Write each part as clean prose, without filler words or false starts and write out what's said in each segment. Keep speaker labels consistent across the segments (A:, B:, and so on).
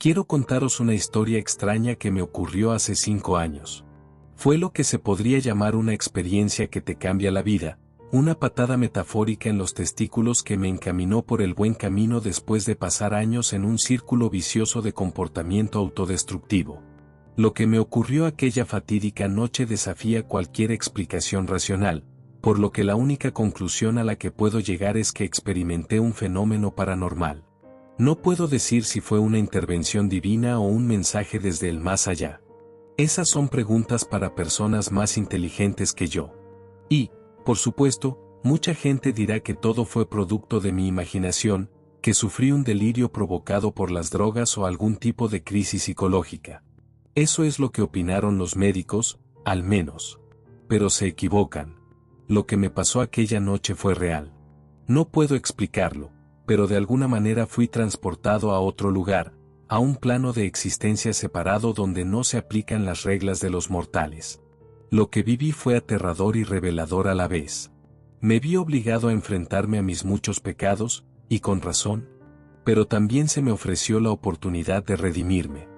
A: Quiero contaros una historia extraña que me ocurrió hace 5 años. Fue lo que se podría llamar una experiencia que te cambia la vida, una patada metafórica en los testículos que me encaminó por el buen camino después de pasar años en un círculo vicioso de comportamiento autodestructivo. Lo que me ocurrió aquella fatídica noche desafía cualquier explicación racional, por lo que la única conclusión a la que puedo llegar es que experimenté un fenómeno paranormal. No puedo decir si fue una intervención divina o un mensaje desde el más allá. Esas son preguntas para personas más inteligentes que yo. Y, por supuesto, mucha gente dirá que todo fue producto de mi imaginación, que sufrí un delirio provocado por las drogas o algún tipo de crisis psicológica. Eso es lo que opinaron los médicos, al menos. Pero se equivocan. Lo que me pasó aquella noche fue real. No puedo explicarlo, pero de alguna manera fui transportado a otro lugar, a un plano de existencia separado donde no se aplican las reglas de los mortales. Lo que viví fue aterrador y revelador a la vez. Me vi obligado a enfrentarme a mis muchos pecados, y con razón, pero también se me ofreció la oportunidad de redimirme.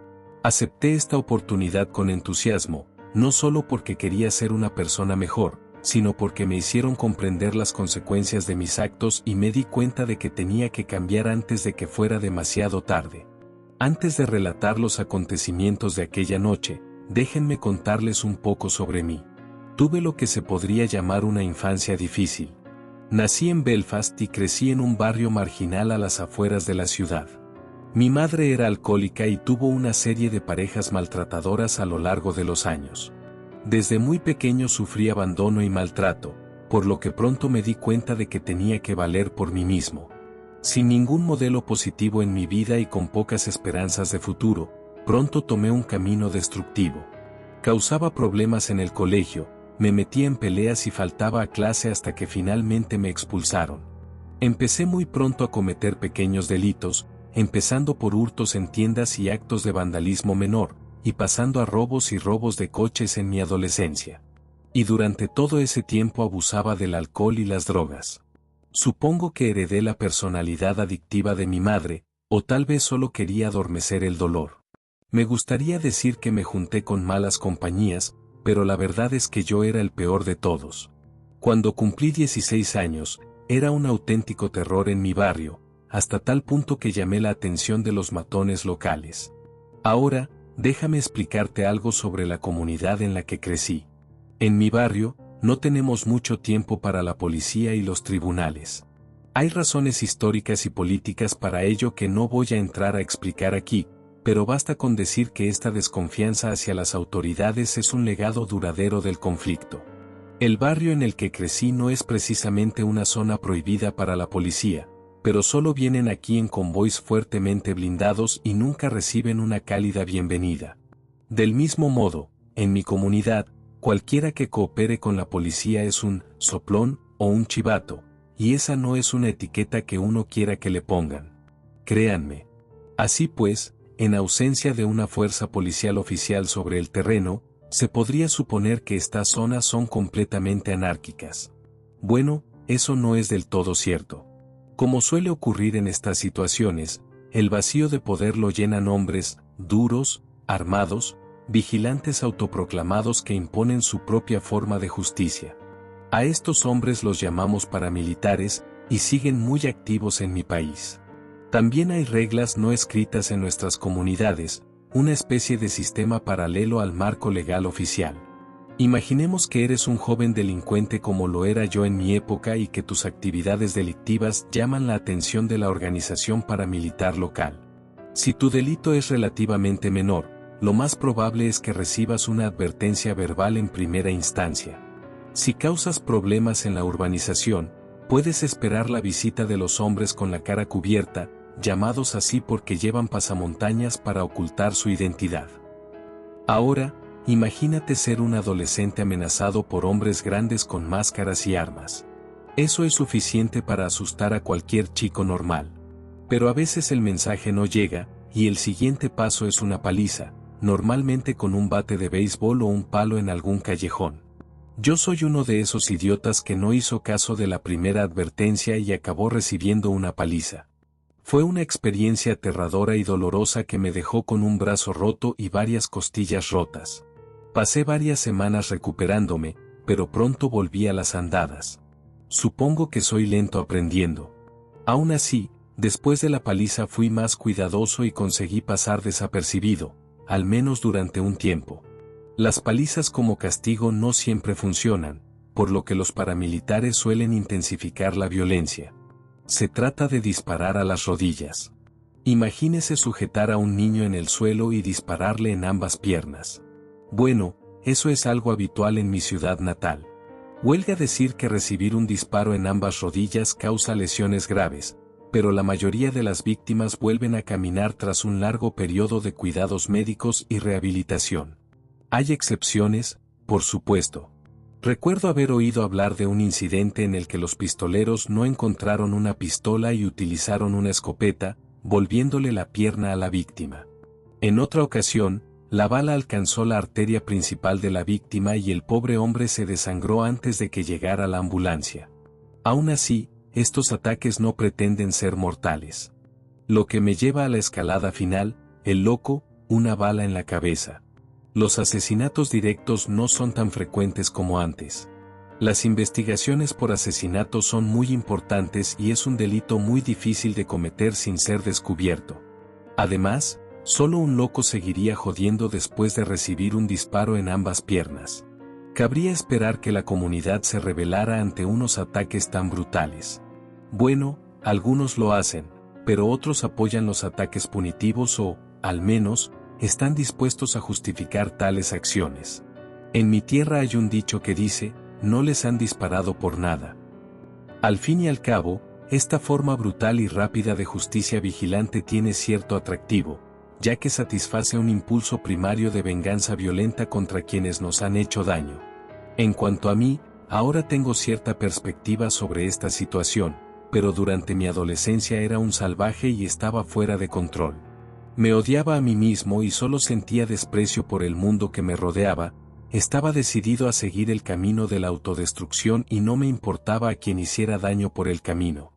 A: Acepté esta oportunidad con entusiasmo, no solo porque quería ser una persona mejor, sino porque me hicieron comprender las consecuencias de mis actos y me di cuenta de que tenía que cambiar antes de que fuera demasiado tarde. Antes de relatar los acontecimientos de aquella noche, déjenme contarles un poco sobre mí. Tuve lo que se podría llamar una infancia difícil. Nací en Belfast y crecí en un barrio marginal a las afueras de la ciudad. Mi madre era alcohólica y tuvo una serie de parejas maltratadoras a lo largo de los años. Desde muy pequeño sufrí abandono y maltrato, por lo que pronto me di cuenta de que tenía que valer por mí mismo. Sin ningún modelo positivo en mi vida y con pocas esperanzas de futuro, pronto tomé un camino destructivo. Causaba problemas en el colegio, me metía en peleas y faltaba a clase hasta que finalmente me expulsaron. Empecé muy pronto a cometer pequeños delitos, empezando por hurtos en tiendas y actos de vandalismo menor, y pasando a robos y robos de coches en mi adolescencia. Y durante todo ese tiempo abusaba del alcohol y las drogas. Supongo que heredé la personalidad adictiva de mi madre, o tal vez solo quería adormecer el dolor. Me gustaría decir que me junté con malas compañías, pero la verdad es que yo era el peor de todos. Cuando cumplí 16 años, era un auténtico terror en mi barrio, hasta tal punto que llamé la atención de los matones locales. Ahora, déjame explicarte algo sobre la comunidad en la que crecí. En mi barrio, no tenemos mucho tiempo para la policía y los tribunales. Hay razones históricas y políticas para ello que no voy a entrar a explicar aquí, pero basta con decir que esta desconfianza hacia las autoridades es un legado duradero del conflicto. El barrio en el que crecí no es precisamente una zona prohibida para la policía, pero solo vienen aquí en convoys fuertemente blindados y nunca reciben una cálida bienvenida. Del mismo modo, en mi comunidad, cualquiera que coopere con la policía es un soplón o un chivato, y esa no es una etiqueta que uno quiera que le pongan. Créanme. Así pues, en ausencia de una fuerza policial oficial sobre el terreno, se podría suponer que estas zonas son completamente anárquicas. Bueno, eso no es del todo cierto. Como suele ocurrir en estas situaciones, el vacío de poder lo llenan hombres, duros, armados, vigilantes autoproclamados que imponen su propia forma de justicia. A estos hombres los llamamos paramilitares, y siguen muy activos en mi país. También hay reglas no escritas en nuestras comunidades, una especie de sistema paralelo al marco legal oficial. Imaginemos que eres un joven delincuente como lo era yo en mi época y que tus actividades delictivas llaman la atención de la organización paramilitar local. Si tu delito es relativamente menor, lo más probable es que recibas una advertencia verbal en primera instancia. Si causas problemas en la urbanización, puedes esperar la visita de los hombres con la cara cubierta, llamados así porque llevan pasamontañas para ocultar su identidad. Ahora, imagínate ser un adolescente amenazado por hombres grandes con máscaras y armas. Eso es suficiente para asustar a cualquier chico normal. Pero a veces el mensaje no llega, y el siguiente paso es una paliza, normalmente con un bate de béisbol o un palo en algún callejón. Yo soy uno de esos idiotas que no hizo caso de la primera advertencia y acabó recibiendo una paliza. Fue una experiencia aterradora y dolorosa que me dejó con un brazo roto y varias costillas rotas. Pasé varias semanas recuperándome, pero pronto volví a las andadas. Supongo que soy lento aprendiendo. Aún así, después de la paliza fui más cuidadoso y conseguí pasar desapercibido, al menos durante un tiempo. Las palizas como castigo no siempre funcionan, por lo que los paramilitares suelen intensificar la violencia. Se trata de disparar a las rodillas. Imagínese sujetar a un niño en el suelo y dispararle en ambas piernas. Bueno, eso es algo habitual en mi ciudad natal. Huelga decir que recibir un disparo en ambas rodillas causa lesiones graves, pero la mayoría de las víctimas vuelven a caminar tras un largo periodo de cuidados médicos y rehabilitación. Hay excepciones, por supuesto. Recuerdo haber oído hablar de un incidente en el que los pistoleros no encontraron una pistola y utilizaron una escopeta, volviéndole la pierna a la víctima. En otra ocasión, la bala alcanzó la arteria principal de la víctima y el pobre hombre se desangró antes de que llegara la ambulancia. Aún así, estos ataques no pretenden ser mortales. Lo que me lleva a la escalada final, el loco, una bala en la cabeza. Los asesinatos directos no son tan frecuentes como antes. Las investigaciones por asesinato son muy importantes y es un delito muy difícil de cometer sin ser descubierto. Además, solo un loco seguiría jodiendo después de recibir un disparo en ambas piernas. Cabría esperar que la comunidad se rebelara ante unos ataques tan brutales. Bueno, algunos lo hacen, pero otros apoyan los ataques punitivos o, al menos, están dispuestos a justificar tales acciones. En mi tierra hay un dicho que dice, no les han disparado por nada. Al fin y al cabo, esta forma brutal y rápida de justicia vigilante tiene cierto atractivo, ya que satisface un impulso primario de venganza violenta contra quienes nos han hecho daño. En cuanto a mí, ahora tengo cierta perspectiva sobre esta situación, pero durante mi adolescencia era un salvaje y estaba fuera de control. Me odiaba a mí mismo y solo sentía desprecio por el mundo que me rodeaba, estaba decidido a seguir el camino de la autodestrucción y no me importaba a quien hiciera daño por el camino.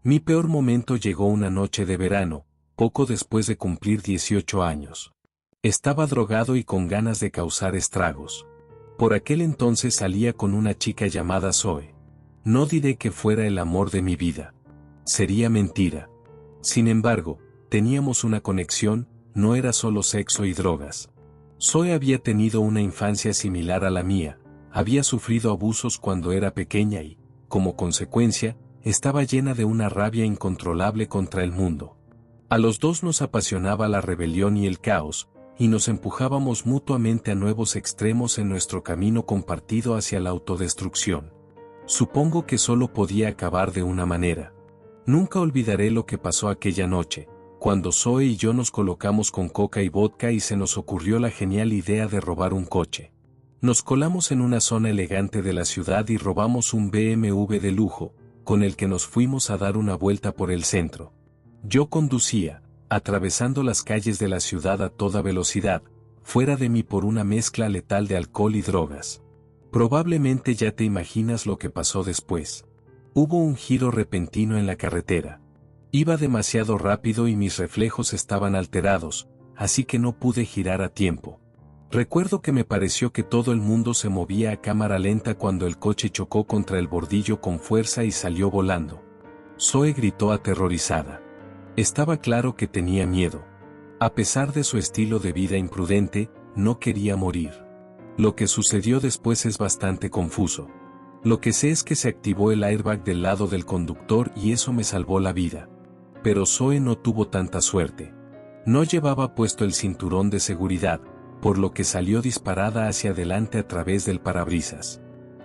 A: Mi peor momento llegó una noche de verano, poco después de cumplir 18 años. Estaba drogado y con ganas de causar estragos. Por aquel entonces salía con una chica llamada Zoe. No diré que fuera el amor de mi vida. Sería mentira. Sin embargo, teníamos una conexión, no era solo sexo y drogas. Zoe había tenido una infancia similar a la mía, había sufrido abusos cuando era pequeña y, como consecuencia, estaba llena de una rabia incontrolable contra el mundo. A los dos nos apasionaba la rebelión y el caos, y nos empujábamos mutuamente a nuevos extremos en nuestro camino compartido hacia la autodestrucción. Supongo que solo podía acabar de una manera. Nunca olvidaré lo que pasó aquella noche, cuando Zoe y yo nos colocamos con coca y vodka y se nos ocurrió la genial idea de robar un coche. Nos colamos en una zona elegante de la ciudad y robamos un BMW de lujo, con el que nos fuimos a dar una vuelta por el centro. Yo conducía, atravesando las calles de la ciudad a toda velocidad, fuera de mí por una mezcla letal de alcohol y drogas. Probablemente ya te imaginas lo que pasó después. Hubo un giro repentino en la carretera. Iba demasiado rápido y mis reflejos estaban alterados, así que no pude girar a tiempo. Recuerdo que me pareció que todo el mundo se movía a cámara lenta cuando el coche chocó contra el bordillo con fuerza y salió volando. Zoe gritó aterrorizada. Estaba claro que tenía miedo. A pesar de su estilo de vida imprudente, no quería morir. Lo que sucedió después es bastante confuso. Lo que sé es que se activó el airbag del lado del conductor y eso me salvó la vida. Pero Zoe no tuvo tanta suerte. No llevaba puesto el cinturón de seguridad, por lo que salió disparada hacia adelante a través del parabrisas.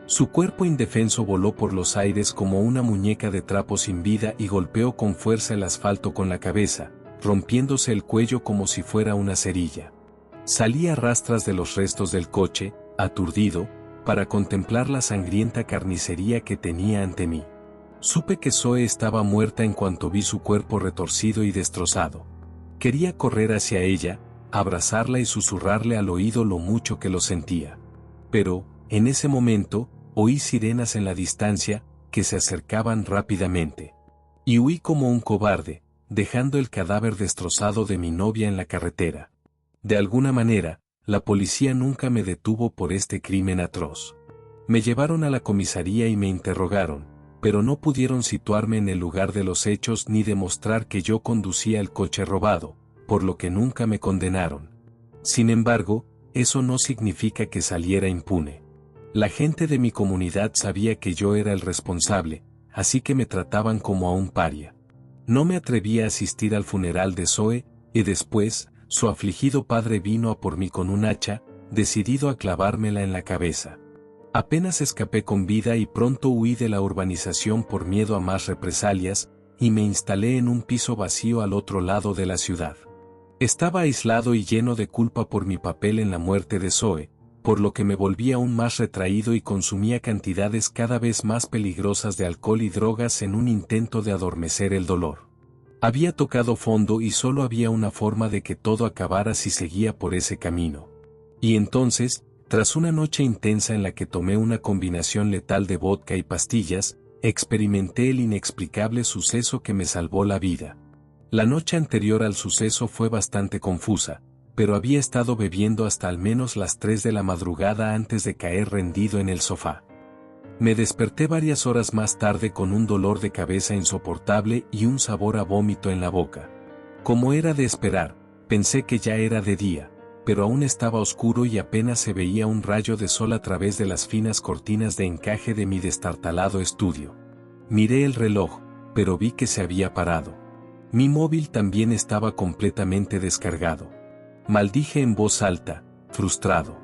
A: Su cuerpo indefenso voló por los aires como una muñeca de trapo sin vida y golpeó con fuerza el asfalto con la cabeza, rompiéndose el cuello como si fuera una cerilla. Salí a rastras de los restos del coche, aturdido, para contemplar la sangrienta carnicería que tenía ante mí. Supe que Zoe estaba muerta en cuanto vi su cuerpo retorcido y destrozado. Quería correr hacia ella, abrazarla y susurrarle al oído lo mucho que lo sentía. Pero, en ese momento, oí sirenas en la distancia, que se acercaban rápidamente. Y huí como un cobarde, dejando el cadáver destrozado de mi novia en la carretera. De alguna manera, la policía nunca me detuvo por este crimen atroz. Me llevaron a la comisaría y me interrogaron, pero no pudieron situarme en el lugar de los hechos ni demostrar que yo conducía el coche robado, por lo que nunca me condenaron. Sin embargo, eso no significa que saliera impune. La gente de mi comunidad sabía que yo era el responsable, así que me trataban como a un paria. No me atreví a asistir al funeral de Zoe, y después, su afligido padre vino a por mí con un hacha, decidido a clavármela en la cabeza. Apenas escapé con vida y pronto huí de la urbanización por miedo a más represalias, y me instalé en un piso vacío al otro lado de la ciudad. Estaba aislado y lleno de culpa por mi papel en la muerte de Zoe, por lo que me volví aún más retraído y consumía cantidades cada vez más peligrosas de alcohol y drogas en un intento de adormecer el dolor. Había tocado fondo y solo había una forma de que todo acabara si seguía por ese camino. Y entonces, tras una noche intensa en la que tomé una combinación letal de vodka y pastillas, experimenté el inexplicable suceso que me salvó la vida. La noche anterior al suceso fue bastante confusa, pero había estado bebiendo hasta al menos las 3 de la madrugada antes de caer rendido en el sofá. Me desperté varias horas más tarde con un dolor de cabeza insoportable y un sabor a vómito en la boca. Como era de esperar, pensé que ya era de día, pero aún estaba oscuro y apenas se veía un rayo de sol a través de las finas cortinas de encaje de mi destartalado estudio. Miré el reloj, pero vi que se había parado. Mi móvil también estaba completamente descargado. Maldije en voz alta, frustrado.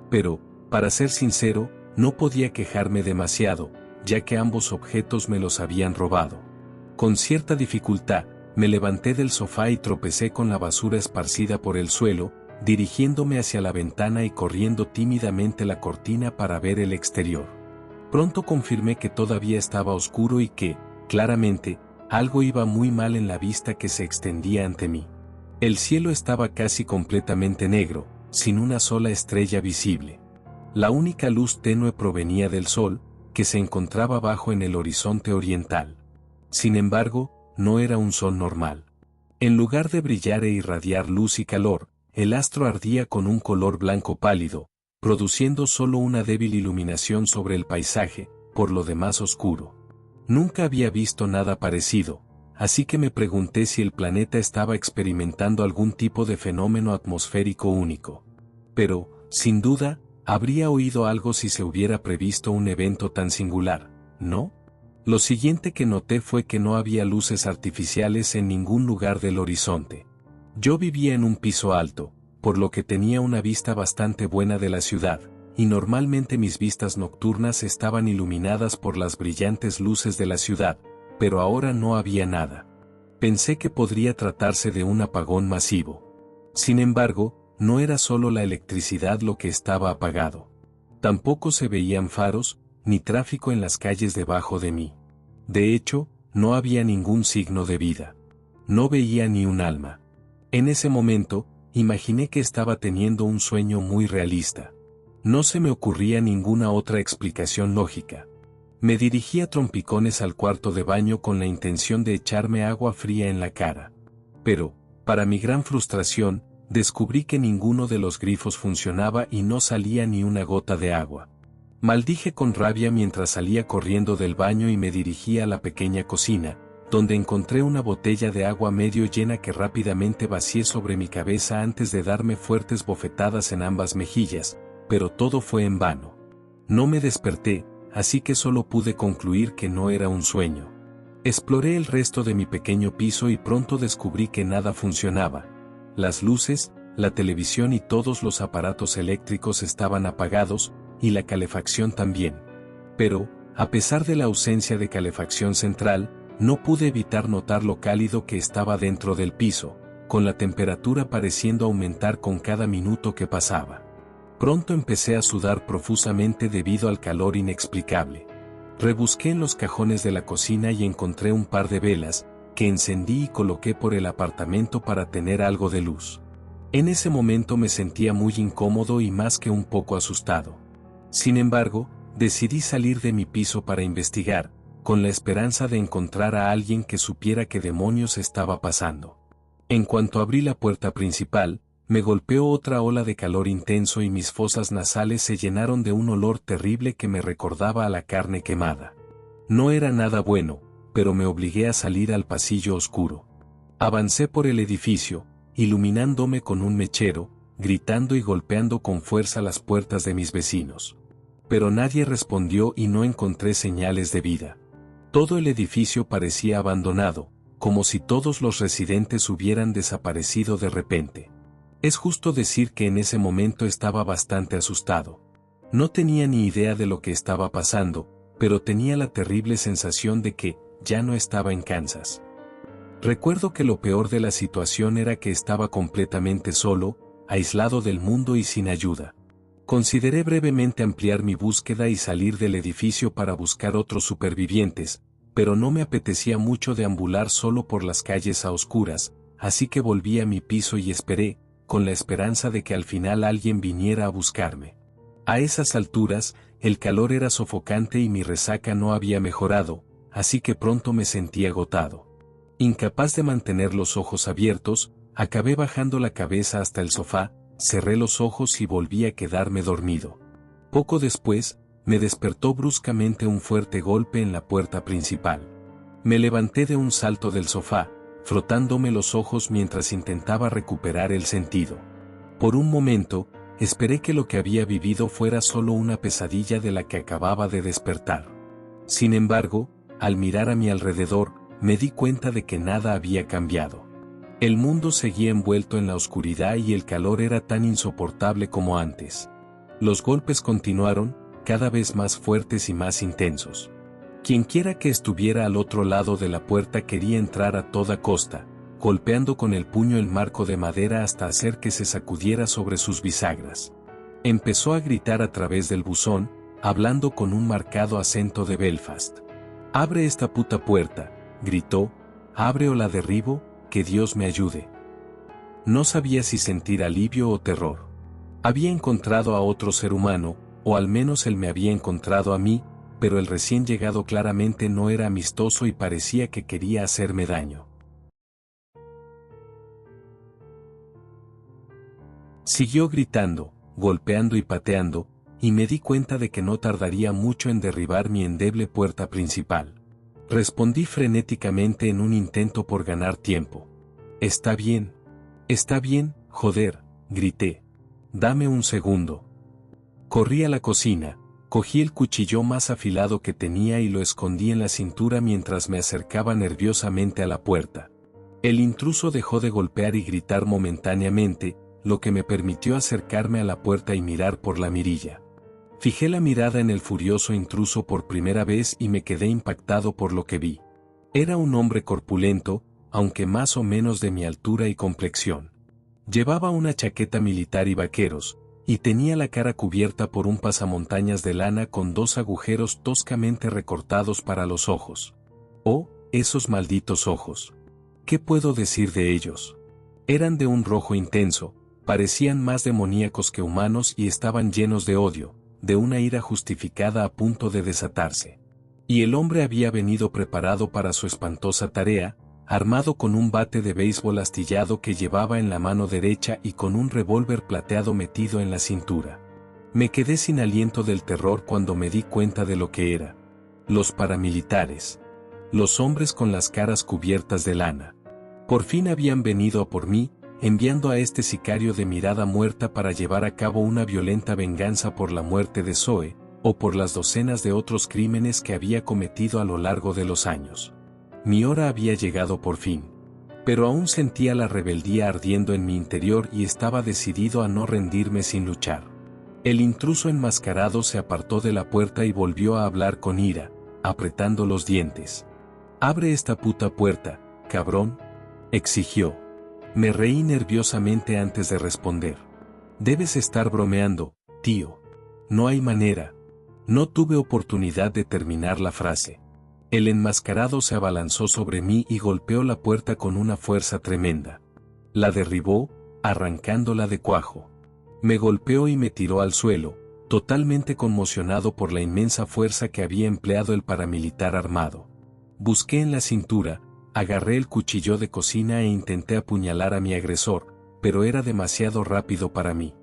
A: Pero, para ser sincero, no podía quejarme demasiado, ya que ambos objetos me los habían robado. Con cierta dificultad, me levanté del sofá y tropecé con la basura esparcida por el suelo, dirigiéndome hacia la ventana y corriendo tímidamente la cortina para ver el exterior. Pronto confirmé que todavía estaba oscuro y que, claramente, algo iba muy mal en la vista que se extendía ante mí. El cielo estaba casi completamente negro, sin una sola estrella visible. La única luz tenue provenía del sol, que se encontraba bajo en el horizonte oriental. Sin embargo, no era un sol normal. En lugar de brillar e irradiar luz y calor, el astro ardía con un color blanco pálido, produciendo solo una débil iluminación sobre el paisaje, por lo demás oscuro. Nunca había visto nada parecido, así que me pregunté si el planeta estaba experimentando algún tipo de fenómeno atmosférico único. Pero, sin duda, habría oído algo si se hubiera previsto un evento tan singular, ¿no? Lo siguiente que noté fue que no había luces artificiales en ningún lugar del horizonte. Yo vivía en un piso alto, por lo que tenía una vista bastante buena de la ciudad, y normalmente mis vistas nocturnas estaban iluminadas por las brillantes luces de la ciudad, pero ahora no había nada. Pensé que podría tratarse de un apagón masivo. Sin embargo, no era solo la electricidad lo que estaba apagado. Tampoco se veían faros, ni tráfico en las calles debajo de mí. De hecho, no había ningún signo de vida. No veía ni un alma. En ese momento, imaginé que estaba teniendo un sueño muy realista. No se me ocurría ninguna otra explicación lógica. Me dirigí a trompicones al cuarto de baño con la intención de echarme agua fría en la cara. Pero, para mi gran frustración, descubrí que ninguno de los grifos funcionaba y no salía ni una gota de agua. Maldije con rabia mientras salía corriendo del baño y me dirigí a la pequeña cocina, donde encontré una botella de agua medio llena que rápidamente vacié sobre mi cabeza antes de darme fuertes bofetadas en ambas mejillas, pero todo fue en vano. No me desperté, así que solo pude concluir que no era un sueño. Exploré el resto de mi pequeño piso y pronto descubrí que nada funcionaba. Las luces, la televisión y todos los aparatos eléctricos estaban apagados, y la calefacción también. Pero, a pesar de la ausencia de calefacción central, no pude evitar notar lo cálido que estaba dentro del piso, con la temperatura pareciendo aumentar con cada minuto que pasaba. Pronto empecé a sudar profusamente debido al calor inexplicable. Rebusqué en los cajones de la cocina y encontré un par de velas, que encendí y coloqué por el apartamento para tener algo de luz. En ese momento me sentía muy incómodo y más que un poco asustado. Sin embargo, decidí salir de mi piso para investigar, con la esperanza de encontrar a alguien que supiera qué demonios estaba pasando. En cuanto abrí la puerta principal, me golpeó otra ola de calor intenso y mis fosas nasales se llenaron de un olor terrible que me recordaba a la carne quemada. No era nada bueno, pero me obligué a salir al pasillo oscuro. Avancé por el edificio, iluminándome con un mechero, gritando y golpeando con fuerza las puertas de mis vecinos. Pero nadie respondió y no encontré señales de vida. Todo el edificio parecía abandonado, como si todos los residentes hubieran desaparecido de repente. Es justo decir que en ese momento estaba bastante asustado. No tenía ni idea de lo que estaba pasando, pero tenía la terrible sensación de que ya no estaba en Kansas. Recuerdo que lo peor de la situación era que estaba completamente solo, aislado del mundo y sin ayuda. Consideré brevemente ampliar mi búsqueda y salir del edificio para buscar otros supervivientes, pero no me apetecía mucho deambular solo por las calles a oscuras, así que volví a mi piso y esperé, con la esperanza de que al final alguien viniera a buscarme. A esas alturas, el calor era sofocante y mi resaca no había mejorado, así que pronto me sentí agotado. Incapaz de mantener los ojos abiertos, acabé bajando la cabeza hasta el sofá, cerré los ojos y volví a quedarme dormido. Poco después, me despertó bruscamente un fuerte golpe en la puerta principal. Me levanté de un salto del sofá, frotándome los ojos mientras intentaba recuperar el sentido. Por un momento, esperé que lo que había vivido fuera solo una pesadilla de la que acababa de despertar. Sin embargo, al mirar a mi alrededor, me di cuenta de que nada había cambiado. El mundo seguía envuelto en la oscuridad y el calor era tan insoportable como antes. Los golpes continuaron, cada vez más fuertes y más intensos. Quienquiera que estuviera al otro lado de la puerta quería entrar a toda costa, golpeando con el puño el marco de madera hasta hacer que se sacudiera sobre sus bisagras. Empezó a gritar a través del buzón, hablando con un marcado acento de Belfast. «Abre esta puta puerta», gritó, «abre o la derribo, que Dios me ayude». No sabía si sentir alivio o terror. Había encontrado a otro ser humano, o al menos él me había encontrado a mí, pero el recién llegado claramente no era amistoso y parecía que quería hacerme daño. Siguió gritando, golpeando y pateando, y me di cuenta de que no tardaría mucho en derribar mi endeble puerta principal. Respondí frenéticamente en un intento por ganar tiempo. Está bien, joder», grité. «Dame un segundo». Corrí a la cocina, cogí el cuchillo más afilado que tenía y lo escondí en la cintura mientras me acercaba nerviosamente a la puerta. El intruso dejó de golpear y gritar momentáneamente, lo que me permitió acercarme a la puerta y mirar por la mirilla. Fijé la mirada en el furioso intruso por primera vez y me quedé impactado por lo que vi. Era un hombre corpulento, aunque más o menos de mi altura y complexión. Llevaba una chaqueta militar y vaqueros, y tenía la cara cubierta por un pasamontañas de lana con 2 agujeros toscamente recortados para los ojos. Oh, esos malditos ojos. ¿Qué puedo decir de ellos? Eran de un rojo intenso, parecían más demoníacos que humanos y estaban llenos de odio, de una ira justificada a punto de desatarse. Y el hombre había venido preparado para su espantosa tarea, armado con un bate de béisbol astillado que llevaba en la mano derecha y con un revólver plateado metido en la cintura. Me quedé sin aliento del terror cuando me di cuenta de lo que era. Los paramilitares. Los hombres con las caras cubiertas de lana. Por fin habían venido a por mí, enviando a este sicario de mirada muerta para llevar a cabo una violenta venganza por la muerte de Zoe, o por las docenas de otros crímenes que había cometido a lo largo de los años. Mi hora había llegado por fin. Pero aún sentía la rebeldía ardiendo en mi interior y estaba decidido a no rendirme sin luchar. El intruso enmascarado se apartó de la puerta y volvió a hablar con ira, apretando los dientes. «Abre esta puta puerta, cabrón», exigió. Me reí nerviosamente antes de responder. «Debes estar bromeando, tío. No hay manera». No tuve oportunidad de terminar la frase. El enmascarado se abalanzó sobre mí y golpeó la puerta con una fuerza tremenda. La derribó, arrancándola de cuajo. Me golpeó y me tiró al suelo, totalmente conmocionado por la inmensa fuerza que había empleado el paramilitar armado. Busqué en la cintura, agarré el cuchillo de cocina e intenté apuñalar a mi agresor, pero era demasiado rápido para mí.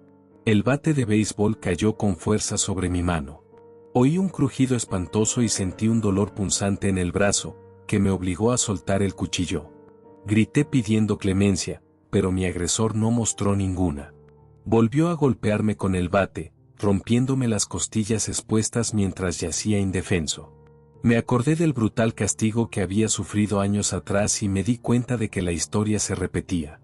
A: El bate de béisbol cayó con fuerza sobre mi mano. Oí un crujido espantoso y sentí un dolor punzante en el brazo, que me obligó a soltar el cuchillo. Grité pidiendo clemencia, pero mi agresor no mostró ninguna. Volvió a golpearme con el bate, rompiéndome las costillas expuestas mientras yacía indefenso. Me acordé del brutal castigo que había sufrido años atrás y me di cuenta de que la historia se repetía.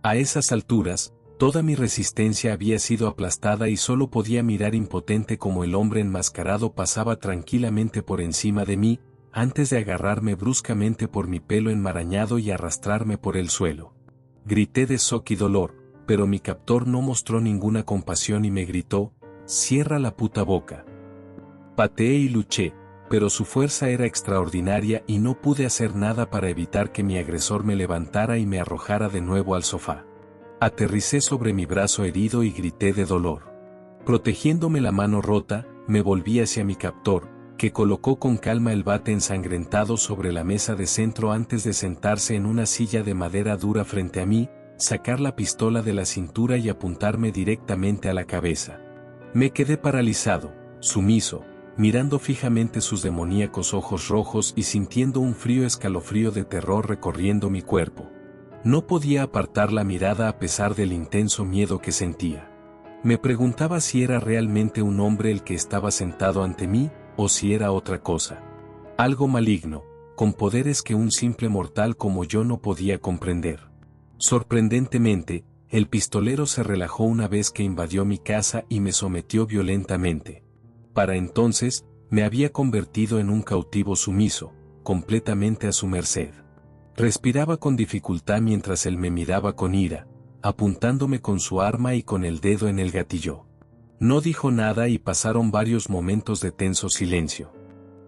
A: A esas alturas, toda mi resistencia había sido aplastada y solo podía mirar impotente como el hombre enmascarado pasaba tranquilamente por encima de mí, antes de agarrarme bruscamente por mi pelo enmarañado y arrastrarme por el suelo. Grité de shock y dolor, pero mi captor no mostró ninguna compasión y me gritó: «Cierra la puta boca». Pateé y luché, pero su fuerza era extraordinaria y no pude hacer nada para evitar que mi agresor me levantara y me arrojara de nuevo al sofá. Aterricé sobre mi brazo herido y grité de dolor. Protegiéndome la mano rota, me volví hacia mi captor, que colocó con calma el bate ensangrentado sobre la mesa de centro antes de sentarse en una silla de madera dura frente a mí, sacar la pistola de la cintura y apuntarme directamente a la cabeza. Me quedé paralizado, sumiso, mirando fijamente sus demoníacos ojos rojos y sintiendo un frío escalofrío de terror recorriendo mi cuerpo. No podía apartar la mirada a pesar del intenso miedo que sentía. Me preguntaba si era realmente un hombre el que estaba sentado ante mí, o si era otra cosa. Algo maligno, con poderes que un simple mortal como yo no podía comprender. Sorprendentemente, el pistolero se relajó una vez que invadió mi casa y me sometió violentamente. Para entonces, me había convertido en un cautivo sumiso, completamente a su merced. Respiraba con dificultad mientras él me miraba con ira, apuntándome con su arma y con el dedo en el gatillo. No dijo nada y pasaron varios momentos de tenso silencio.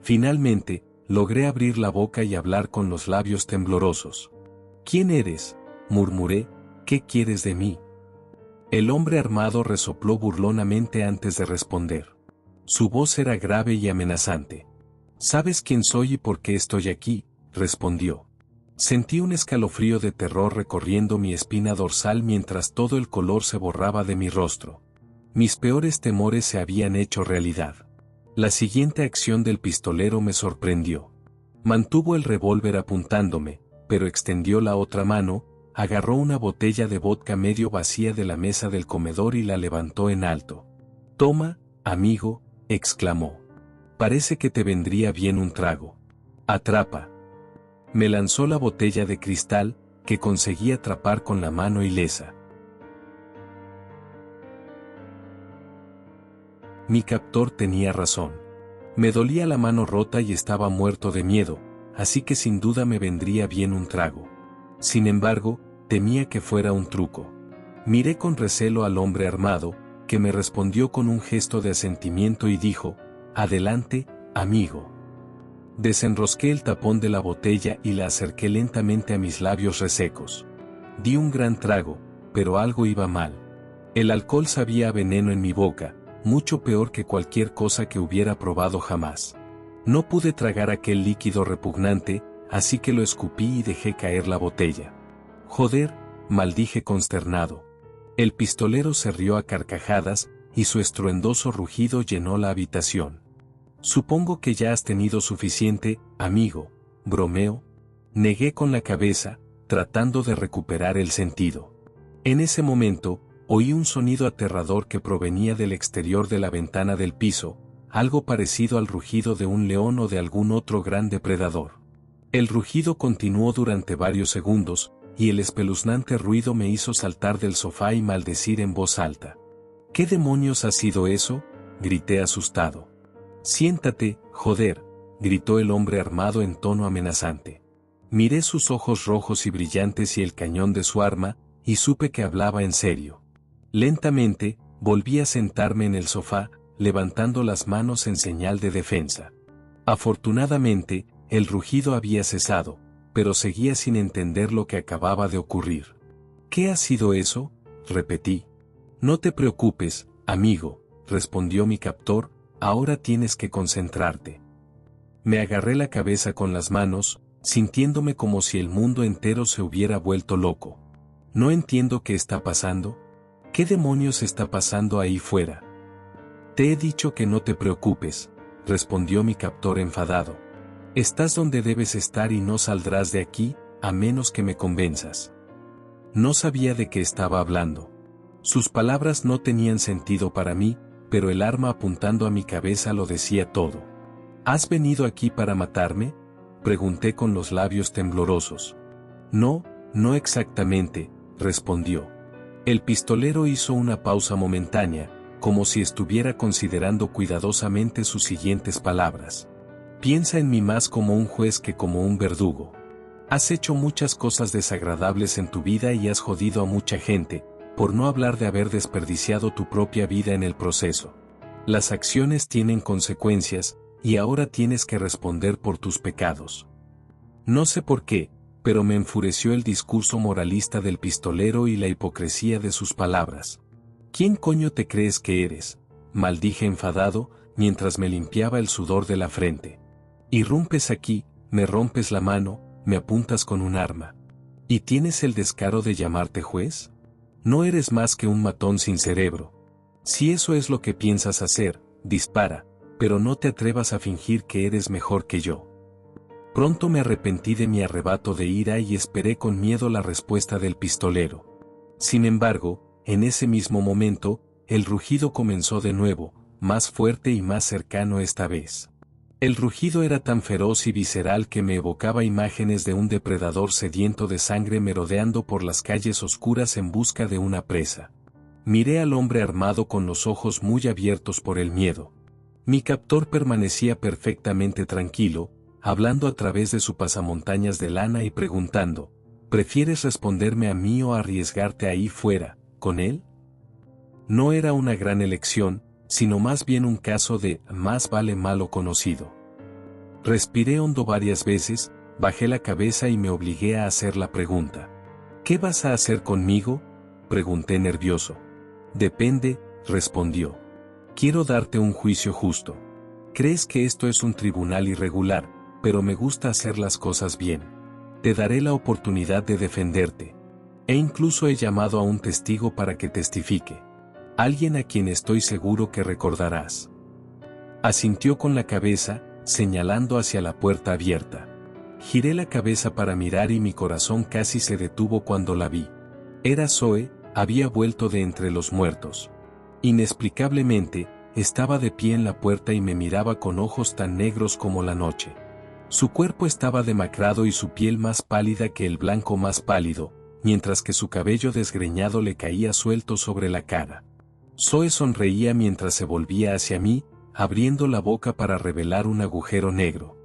A: Finalmente, logré abrir la boca y hablar con los labios temblorosos. «¿Quién eres?», murmuré. «¿Qué quieres de mí?». El hombre armado resopló burlonamente antes de responder. Su voz era grave y amenazante. «¿Sabes quién soy y por qué estoy aquí?», respondió. Sentí un escalofrío de terror recorriendo mi espina dorsal mientras todo el color se borraba de mi rostro. Mis peores temores se habían hecho realidad. La siguiente acción del pistolero me sorprendió. Mantuvo el revólver apuntándome, pero extendió la otra mano, agarró una botella de vodka medio vacía de la mesa del comedor y la levantó en alto. «Toma, amigo», exclamó. «Parece que te vendría bien un trago. Atrapa». Me lanzó la botella de cristal, que conseguí atrapar con la mano ilesa. Mi captor tenía razón. Me dolía la mano rota y estaba muerto de miedo, así que sin duda me vendría bien un trago. Sin embargo, temía que fuera un truco. Miré con recelo al hombre armado, que me respondió con un gesto de asentimiento y dijo: «Adelante, amigo». Desenrosqué el tapón de la botella y la acerqué lentamente a mis labios resecos. Di un gran trago, pero algo iba mal. El alcohol sabía a veneno en mi boca, mucho peor que cualquier cosa que hubiera probado jamás. No pude tragar aquel líquido repugnante, así que lo escupí y dejé caer la botella. «Joder», maldije consternado. El pistolero se rió a carcajadas, y su estruendoso rugido llenó la habitación. «Supongo que ya has tenido suficiente, amigo», bromeó. Negué con la cabeza, tratando de recuperar el sentido. En ese momento, oí un sonido aterrador que provenía del exterior de la ventana del piso, algo parecido al rugido de un león o de algún otro gran depredador. El rugido continuó durante varios segundos, y el espeluznante ruido me hizo saltar del sofá y maldecir en voz alta. «¿Qué demonios ha sido eso?», grité asustado. «Siéntate, joder», gritó el hombre armado en tono amenazante. Miré sus ojos rojos y brillantes y el cañón de su arma, y supe que hablaba en serio. Lentamente, volví a sentarme en el sofá, levantando las manos en señal de defensa. Afortunadamente, el rugido había cesado, pero seguía sin entender lo que acababa de ocurrir. «¿Qué ha sido eso?», repetí. «No te preocupes, amigo», respondió mi captor, ahora tienes que concentrarte. Me agarré la cabeza con las manos, sintiéndome como si el mundo entero se hubiera vuelto loco. No entiendo qué está pasando. ¿Qué demonios está pasando ahí fuera? Te he dicho que no te preocupes, respondió mi captor enfadado. Estás donde debes estar y no saldrás de aquí, a menos que me convenzas. No sabía de qué estaba hablando. Sus palabras no tenían sentido para mí, pero el arma apuntando a mi cabeza lo decía todo. ¿Has venido aquí para matarme?, pregunté con los labios temblorosos. No, no exactamente, respondió. El pistolero hizo una pausa momentánea, como si estuviera considerando cuidadosamente sus siguientes palabras. Piensa en mí más como un juez que como un verdugo. Has hecho muchas cosas desagradables en tu vida y has jodido a mucha gente, por no hablar de haber desperdiciado tu propia vida en el proceso. Las acciones tienen consecuencias, y ahora tienes que responder por tus pecados. No sé por qué, pero me enfureció el discurso moralista del pistolero y la hipocresía de sus palabras. ¿Quién coño te crees que eres?, maldije enfadado, mientras me limpiaba el sudor de la frente. Irrumpes aquí, me rompes la mano, me apuntas con un arma. ¿Y tienes el descaro de llamarte juez? No eres más que un matón sin cerebro. Si eso es lo que piensas hacer, dispara, pero no te atrevas a fingir que eres mejor que yo. Pronto me arrepentí de mi arrebato de ira y esperé con miedo la respuesta del pistolero. Sin embargo, en ese mismo momento, el rugido comenzó de nuevo, más fuerte y más cercano esta vez. El rugido era tan feroz y visceral que me evocaba imágenes de un depredador sediento de sangre merodeando por las calles oscuras en busca de una presa. Miré al hombre armado con los ojos muy abiertos por el miedo. Mi captor permanecía perfectamente tranquilo, hablando a través de su pasamontañas de lana y preguntando, ¿prefieres responderme a mí o arriesgarte ahí fuera, con él? No era una gran elección, sino más bien un caso de más vale malo conocido. Respiré hondo varias veces, bajé la cabeza y me obligué a hacer la pregunta. ¿Qué vas a hacer conmigo?, pregunté nervioso. Depende, respondió. Quiero darte un juicio justo. Crees que esto es un tribunal irregular, pero me gusta hacer las cosas bien. Te daré la oportunidad de defenderte. E incluso he llamado a un testigo para que testifique. Alguien a quien estoy seguro que recordarás. Asintió con la cabeza, señalando hacia la puerta abierta. Giré la cabeza para mirar y mi corazón casi se detuvo cuando la vi. Era Zoe, había vuelto de entre los muertos. Inexplicablemente, estaba de pie en la puerta y me miraba con ojos tan negros como la noche. Su cuerpo estaba demacrado y su piel más pálida que el blanco más pálido, mientras que su cabello desgreñado le caía suelto sobre la cara. Zoe sonreía mientras se volvía hacia mí, abriendo la boca para revelar un agujero negro.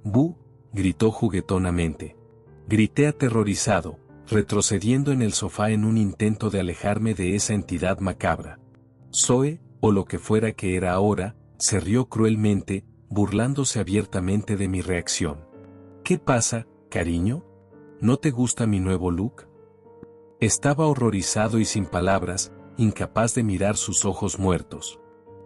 A: «¡Bu!», gritó juguetonamente. Grité aterrorizado, retrocediendo en el sofá en un intento de alejarme de esa entidad macabra. Zoe, o lo que fuera que era ahora, se rió cruelmente, burlándose abiertamente de mi reacción. «¿Qué pasa, cariño? ¿No te gusta mi nuevo look?». Estaba horrorizado y sin palabras, incapaz de mirar sus ojos muertos.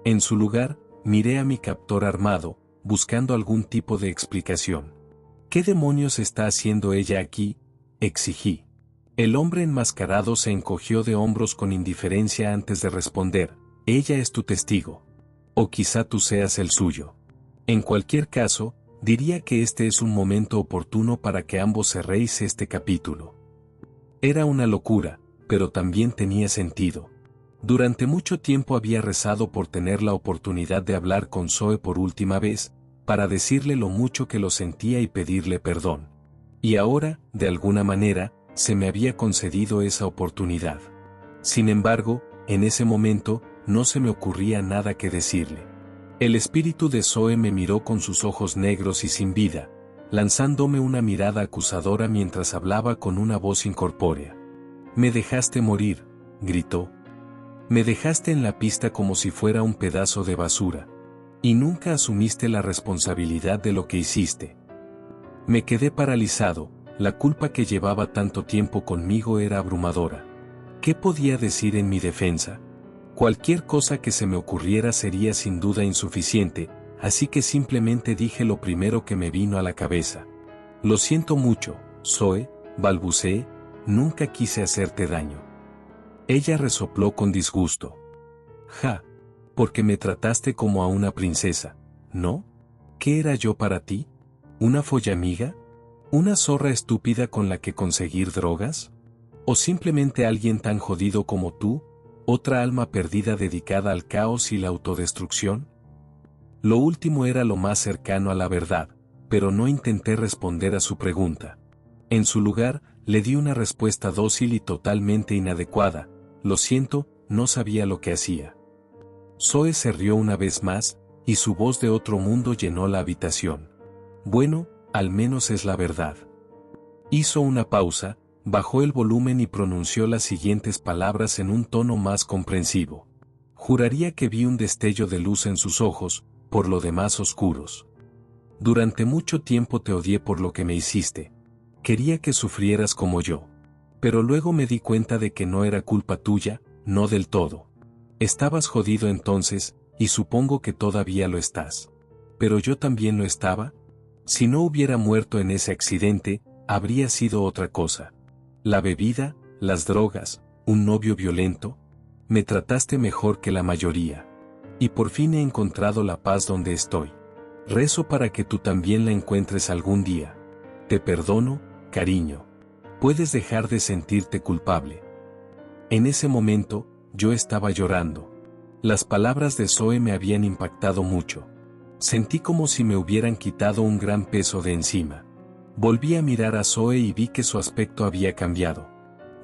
A: En su lugar, miré a mi captor armado, buscando algún tipo de explicación. «¿Qué demonios está haciendo ella aquí?», exigí. El hombre enmascarado se encogió de hombros con indiferencia antes de responder: «Ella es tu testigo. O quizá tú seas el suyo. En cualquier caso, diría que este es un momento oportuno para que ambos cerréis este capítulo». Era una locura, pero también tenía sentido. Durante mucho tiempo había rezado por tener la oportunidad de hablar con Zoe por última vez, para decirle lo mucho que lo sentía y pedirle perdón. Y ahora, de alguna manera, se me había concedido esa oportunidad. Sin embargo, en ese momento, no se me ocurría nada que decirle. El espíritu de Zoe me miró con sus ojos negros y sin vida, lanzándome una mirada acusadora mientras hablaba con una voz incorpórea. «Me dejaste morir», gritó. «Me dejaste en la pista como si fuera un pedazo de basura. Y nunca asumiste la responsabilidad de lo que hiciste». Me quedé paralizado, la culpa que llevaba tanto tiempo conmigo era abrumadora. ¿Qué podía decir en mi defensa? Cualquier cosa que se me ocurriera sería sin duda insuficiente, así que simplemente dije lo primero que me vino a la cabeza. Lo siento mucho, Zoe, balbuceé, nunca quise hacerte daño. Ella resopló con disgusto. Ja, porque me trataste como a una princesa, ¿no? ¿Qué era yo para ti? ¿Una follamiga? ¿Una zorra estúpida con la que conseguir drogas? ¿O simplemente alguien tan jodido como tú? ¿Otra alma perdida dedicada al caos y la autodestrucción? Lo último era lo más cercano a la verdad, pero no intenté responder a su pregunta. En su lugar, le di una respuesta dócil y totalmente inadecuada. Lo siento, no sabía lo que hacía. Zoe se rió una vez más, y su voz de otro mundo llenó la habitación. Bueno, al menos es la verdad. Hizo una pausa, bajó el volumen y pronunció las siguientes palabras en un tono más comprensivo. Juraría que vi un destello de luz en sus ojos, por lo demás oscuros. Durante mucho tiempo te odié por lo que me hiciste. Quería que sufrieras como yo. Pero luego me di cuenta de que no era culpa tuya, no del todo. Estabas jodido entonces, y supongo que todavía lo estás. Pero yo también lo estaba. Si no hubiera muerto en ese accidente, habría sido otra cosa. La bebida, las drogas, un novio violento. Me trataste mejor que la mayoría. Y por fin he encontrado la paz donde estoy. Rezo para que tú también la encuentres algún día. Te perdono, cariño. Puedes dejar de sentirte culpable. En ese momento, yo estaba llorando. Las palabras de Zoe me habían impactado mucho. Sentí como si me hubieran quitado un gran peso de encima. Volví a mirar a Zoe y vi que su aspecto había cambiado.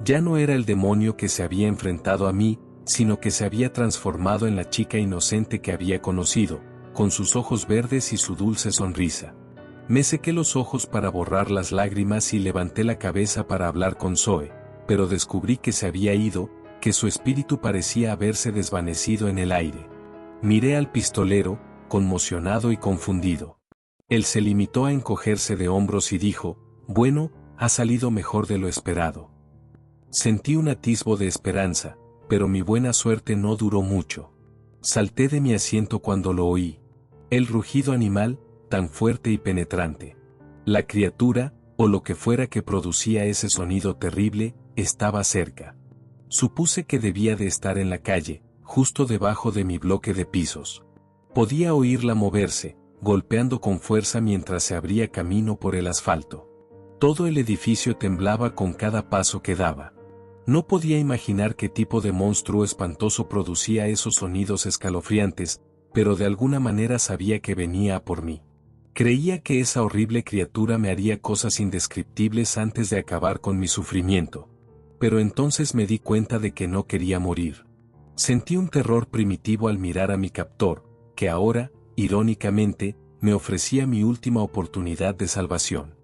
A: Ya no era el demonio que se había enfrentado a mí, sino que se había transformado en la chica inocente que había conocido, con sus ojos verdes y su dulce sonrisa. Me sequé los ojos para borrar las lágrimas y levanté la cabeza para hablar con Zoe, pero descubrí que se había ido, que su espíritu parecía haberse desvanecido en el aire. Miré al pistolero, conmocionado y confundido. Él se limitó a encogerse de hombros y dijo, bueno, ha salido mejor de lo esperado. Sentí un atisbo de esperanza, pero mi buena suerte no duró mucho. Salté de mi asiento cuando lo oí. El rugido animal, tan fuerte y penetrante. La criatura, o lo que fuera que producía ese sonido terrible, estaba cerca. Supuse que debía de estar en la calle, justo debajo de mi bloque de pisos. Podía oírla moverse, golpeando con fuerza mientras se abría camino por el asfalto. Todo el edificio temblaba con cada paso que daba. No podía imaginar qué tipo de monstruo espantoso producía esos sonidos escalofriantes, pero de alguna manera sabía que venía a por mí. Creía que esa horrible criatura me haría cosas indescriptibles antes de acabar con mi sufrimiento. Pero entonces me di cuenta de que no quería morir. Sentí un terror primitivo al mirar a mi captor, que ahora, irónicamente, me ofrecía mi última oportunidad de salvación.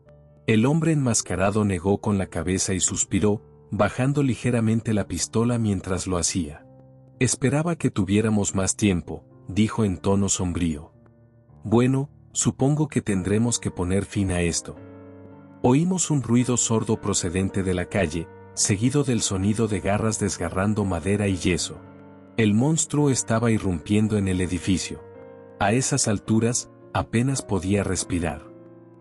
A: El hombre enmascarado negó con la cabeza y suspiró, bajando ligeramente la pistola mientras lo hacía. Esperaba que tuviéramos más tiempo, dijo en tono sombrío. Bueno, supongo que tendremos que poner fin a esto. Oímos un ruido sordo procedente de la calle, seguido del sonido de garras desgarrando madera y yeso. El monstruo estaba irrumpiendo en el edificio. A esas alturas, apenas podía respirar.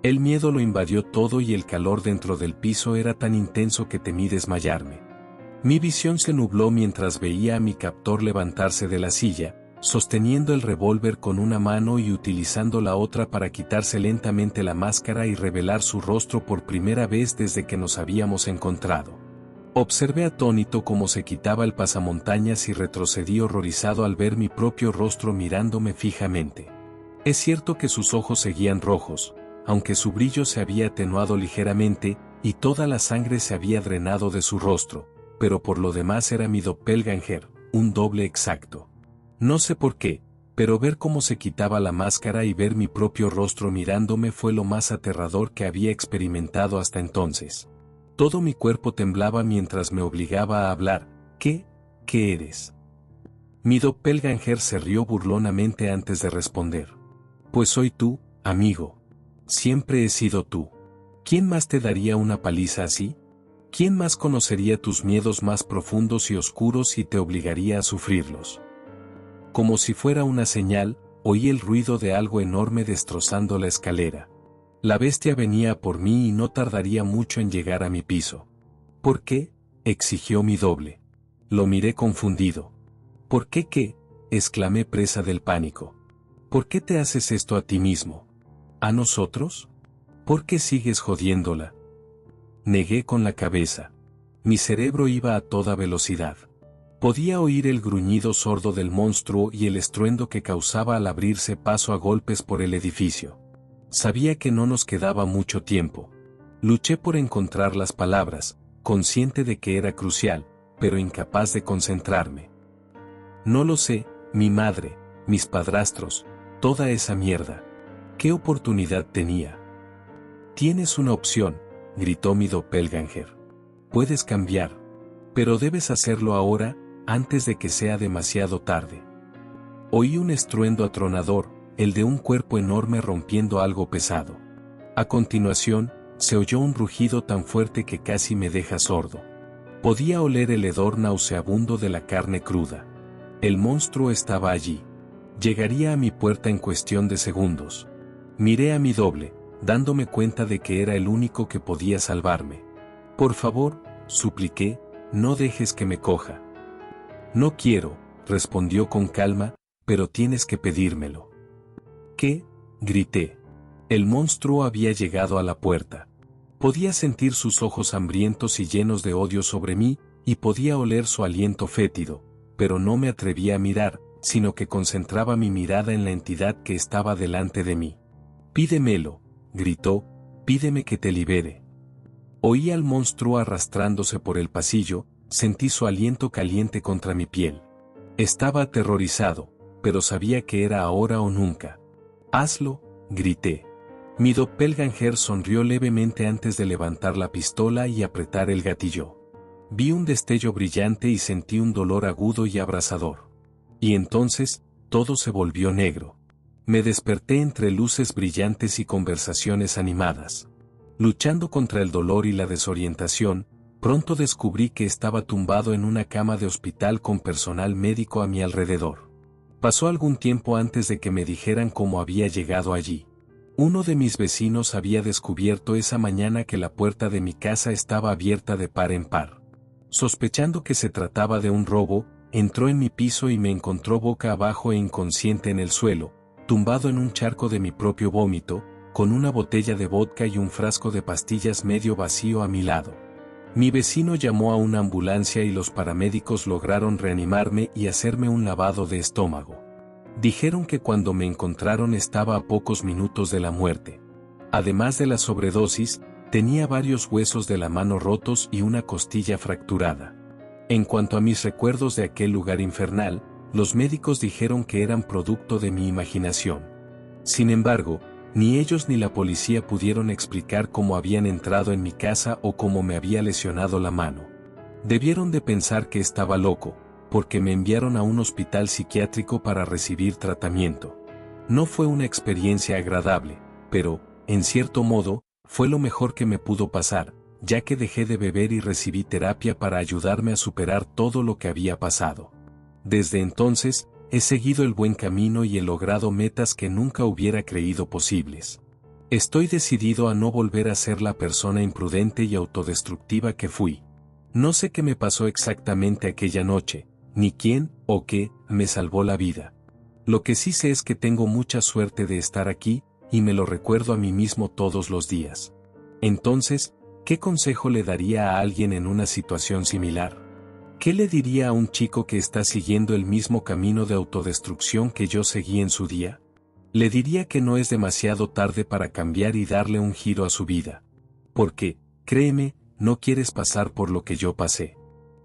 A: El miedo lo invadió todo y el calor dentro del piso era tan intenso que temí desmayarme. Mi visión se nubló mientras veía a mi captor levantarse de la silla, sosteniendo el revólver con una mano y utilizando la otra para quitarse lentamente la máscara y revelar su rostro por primera vez desde que nos habíamos encontrado. Observé atónito cómo se quitaba el pasamontañas y retrocedí horrorizado al ver mi propio rostro mirándome fijamente. Es cierto que sus ojos seguían rojos, aunque su brillo se había atenuado ligeramente, y toda la sangre se había drenado de su rostro, pero por lo demás era mi doppelganger, un doble exacto. No sé por qué, pero ver cómo se quitaba la máscara y ver mi propio rostro mirándome fue lo más aterrador que había experimentado hasta entonces. Todo mi cuerpo temblaba mientras me obligaba a hablar. ¿Qué eres? Mi doppelganger se rió burlonamente antes de responder. Pues soy tú, amigo. Siempre he sido tú. ¿Quién más te daría una paliza así? ¿Quién más conocería tus miedos más profundos y oscuros y te obligaría a sufrirlos? Como si fuera una señal, oí el ruido de algo enorme destrozando la escalera. La bestia venía por mí y no tardaría mucho en llegar a mi piso. ¿Por qué?, exigió mi doble. Lo miré confundido. ¿Por qué qué?, exclamé presa del pánico. ¿Por qué te haces esto a ti mismo? ¿A nosotros? ¿Por qué sigues jodiéndola? Negué con la cabeza. Mi cerebro iba a toda velocidad. Podía oír el gruñido sordo del monstruo y el estruendo que causaba al abrirse paso a golpes por el edificio. Sabía que no nos quedaba mucho tiempo. Luché por encontrar las palabras, consciente de que era crucial, pero incapaz de concentrarme. No lo sé, mi madre, mis padrastros, toda esa mierda. ¿Qué oportunidad tenía? Tienes una opción, gritó mi doppelganger. Puedes cambiar. Pero debes hacerlo ahora, antes de que sea demasiado tarde. Oí un estruendo atronador, el de un cuerpo enorme rompiendo algo pesado. A continuación, se oyó un rugido tan fuerte que casi me deja sordo. Podía oler el hedor nauseabundo de la carne cruda. El monstruo estaba allí. Llegaría a mi puerta en cuestión de segundos. Miré a mi doble, dándome cuenta de que era el único que podía salvarme. Por favor, supliqué, no dejes que me coja. No quiero, respondió con calma, pero tienes que pedírmelo. ¿Qué?, grité. El monstruo había llegado a la puerta. Podía sentir sus ojos hambrientos y llenos de odio sobre mí, y podía oler su aliento fétido, pero no me atrevía a mirar, sino que concentraba mi mirada en la entidad que estaba delante de mí. Pídemelo, gritó, pídeme que te libere. Oí al monstruo arrastrándose por el pasillo, sentí su aliento caliente contra mi piel. Estaba aterrorizado, pero sabía que era ahora o nunca. Hazlo, grité. Mi doppelganger sonrió levemente antes de levantar la pistola y apretar el gatillo. Vi un destello brillante y sentí un dolor agudo y abrasador. Y entonces, todo se volvió negro. Me desperté entre luces brillantes y conversaciones animadas. Luchando contra el dolor y la desorientación, pronto descubrí que estaba tumbado en una cama de hospital con personal médico a mi alrededor. Pasó algún tiempo antes de que me dijeran cómo había llegado allí. Uno de mis vecinos había descubierto esa mañana que la puerta de mi casa estaba abierta de par en par. Sospechando que se trataba de un robo, entró en mi piso y me encontró boca abajo e inconsciente en el suelo, tumbado en un charco de mi propio vómito, con una botella de vodka y un frasco de pastillas medio vacío a mi lado. Mi vecino llamó a una ambulancia y los paramédicos lograron reanimarme y hacerme un lavado de estómago. Dijeron que cuando me encontraron estaba a pocos minutos de la muerte. Además de la sobredosis, tenía varios huesos de la mano rotos y una costilla fracturada. En cuanto a mis recuerdos de aquel lugar infernal, los médicos dijeron que eran producto de mi imaginación. Sin embargo, ni ellos ni la policía pudieron explicar cómo habían entrado en mi casa o cómo me había lesionado la mano. Debieron de pensar que estaba loco, porque me enviaron a un hospital psiquiátrico para recibir tratamiento. No fue una experiencia agradable, pero, en cierto modo, fue lo mejor que me pudo pasar, ya que dejé de beber y recibí terapia para ayudarme a superar todo lo que había pasado. Desde entonces, he seguido el buen camino y he logrado metas que nunca hubiera creído posibles. Estoy decidido a no volver a ser la persona imprudente y autodestructiva que fui. No sé qué me pasó exactamente aquella noche, ni quién o qué me salvó la vida. Lo que sí sé es que tengo mucha suerte de estar aquí, y me lo recuerdo a mí mismo todos los días. Entonces, ¿qué consejo le daría a alguien en una situación similar? ¿Qué le diría a un chico que está siguiendo el mismo camino de autodestrucción que yo seguí en su día? Le diría que no es demasiado tarde para cambiar y darle un giro a su vida. Porque, créeme, no quieres pasar por lo que yo pasé.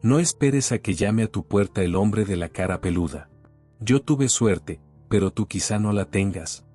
A: No esperes a que llame a tu puerta el hombre de la cara peluda. Yo tuve suerte, pero tú quizá no la tengas.